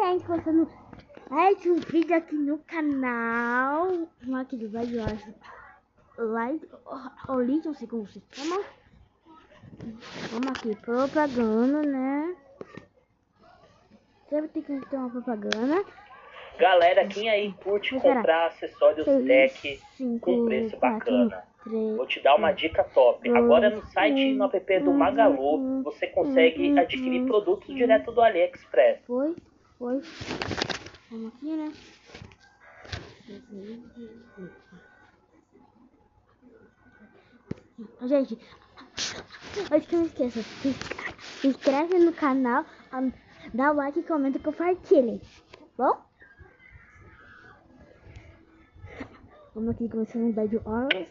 gente, começando mais um vídeo aqui no canal. Vamos aqui do vídeo, Light Origin, não sei como se chama. Vamos aqui, propaganda, né? Sempre tem que ter uma propaganda. Galera, quem aí curte comprar acessórios tech com preço bacana? Vou te dar uma dica top. Agora no site, no app do Magalu, você consegue adquirir produtos direto do AliExpress. Foi. Vamos aqui, né? Gente, antes que eu me esqueça, se inscreve no canal, dá o like, comenta e compartilhem, tá bom? Vamos aqui começando o Bad Horror.